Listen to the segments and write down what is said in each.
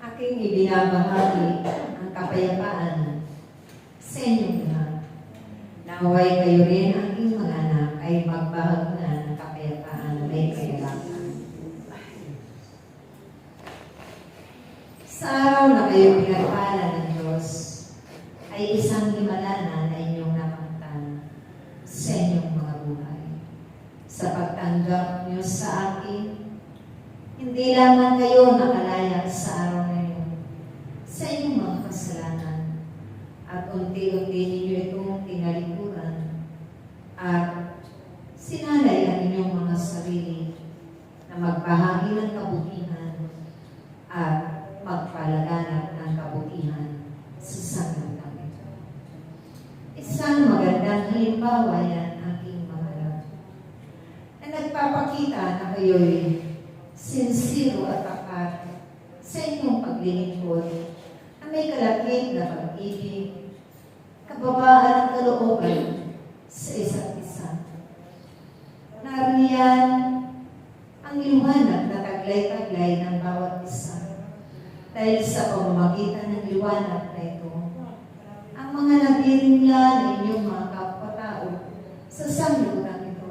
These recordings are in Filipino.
Aking ibinabahagi ang kapayapaan sa inyong lahat. Naway kayo rin ang inyong mga anak ay magbahag na ng kapayapaan may kagalakan. Sa araw na kayo pinagpala ng Diyos, ay isang himala na inyong nakamtan sa inyong mga buhay. Sa pagtanggap niyo sa akin, hindi lamang kayo nakalaya sa araw na yun sa inyong mga kasalanan at unti-unti ninyo itong tinalikuran at sinalay ang inyong mga sarili na magbahagi ng kabutihan at magpalaganap ng kabutihan sa sanglibutan ito. Isang magandang halimbawa yan aking mga anak na nagpapakita na kayo'y sincero at tapat sa inyong paglilingkod na may kalapit na pag-ibig, kababaan at kalooban sa isa't isa. Nariyan ang liwanag na taglay-taglay ng bawat isa. Dahil sa pamamagitan ng liwanag na ito, ang mga nabiringla na inyong mga kapwa-tao sa sanglibutan ito,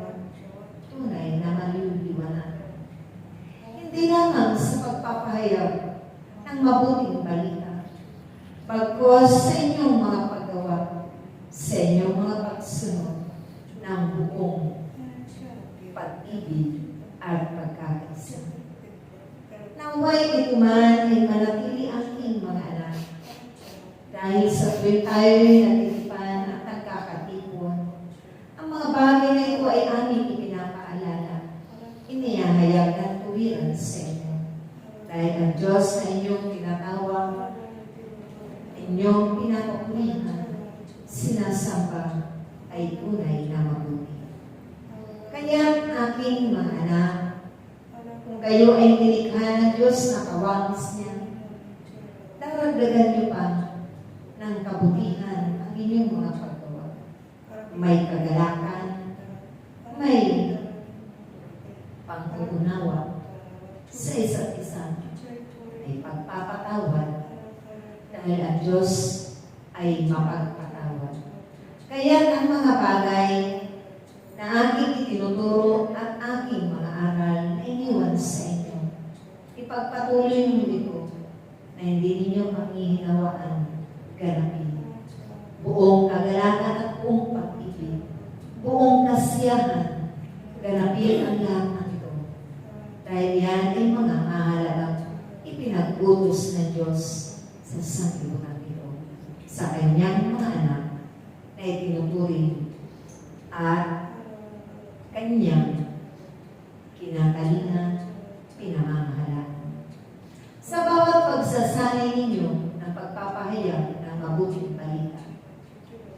tunay na maliliwanag. Hindi lamang sa pagpapahayag ng mabuting balita, bagkus sa inyong mga paggawa, sa inyong mga pagsunod ng buong pag-ibig at pagkakaisa. Naway ito man ay manatili ang aking mga anak, dahil sa tuwing tayo'y natitipan at nagkakatipon, ang mga bagay na ito ay aming ipinapaalala, inihahayag ng tuwiran sa inyo. Dahil ang Diyos na inyong tinatawag, inyong pinapapurihan, sinasamba ay tunay na mabuti. Kaya aking mga anak, kung kayo ay nilikha ng Diyos na kawangis niya, daragdagan niyo pa ng kabutihan ang inyong mga paggawa. May kagalakan, may pang-uunawa sa isa't isa, may pagpapatawad, dahil ang Diyos ay mapagpatawad. Kaya ang mga bagay na aking itinuturo at aking mga aral na iniwan sa inyo, ipagpatuloy niyo ito na hindi ninyo panghihinawaan ganapin. Buong kagalakan at buong pag-ibig, buong kasiyahan, ganapin ang lahat ng ito. Dahil yan ay mga mahalagang ipinag-utos ng Diyos sa sanglibutan ito, sa kanyang mga anak na itinuturing at kanyang kinakalingan, pinamamahalaan. Sa bawat pagsasanay ninyo ng pagpapahayag ng mabuting balita,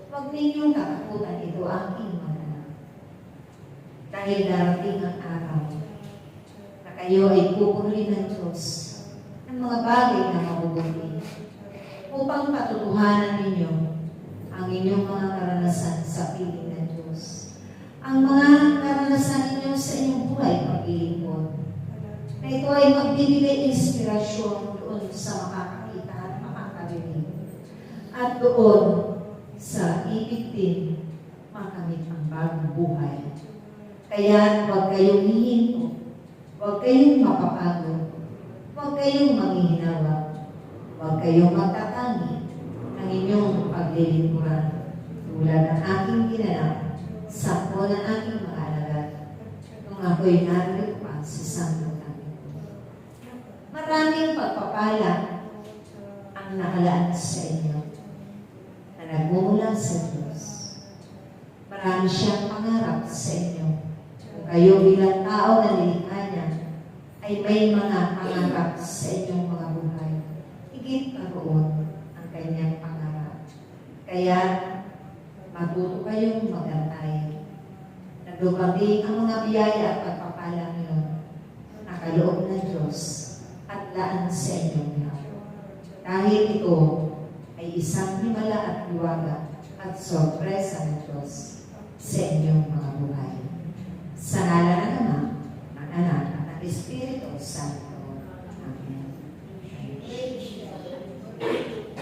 huwag ninyong katakutan ito aking mga anak. Dahil darating ang araw na kayo ay pupurihin ng Diyos ng mga bagay na mabubuti upang patutuhanan ninyo ang inyong mga karanasan sa piling ng Diyos. Ang mga karanasan ninyo sa inyong buhay paglilingkod, na ito ay magbibigay inspirasyon doon sa makakakita at makakarinig. At doon sa ibig din makamit ang bagong buhay. Kaya huwag kayong hihinto, huwag kayong mapapagod, huwag kayong manghihinawa, huwag kayong magtatangi ng inyong paglilingkuran tulad ng aking ginanap sa po ng aking mga alagad nung ako'y narito pa sa Santo Namin. Maraming pagpapala ang nakalaan sa inyo na nagmumula sa Diyos. Marami siyang pangarap sa inyo. Kung kayo bilang tao na nilikha niya, ay may mga pangarap sa inyong mga buhay. Higit pa roon ang kanyang pangarap. Kaya, matuto kayong magantay. Nagdumating ang mga biyaya at pagpapala ngayon na kaloob ng Diyos at laan sa inyong lahat. Dahil ito ay isang himala at liwaga at sorpresa ng Diyos sa inyong mga buhay.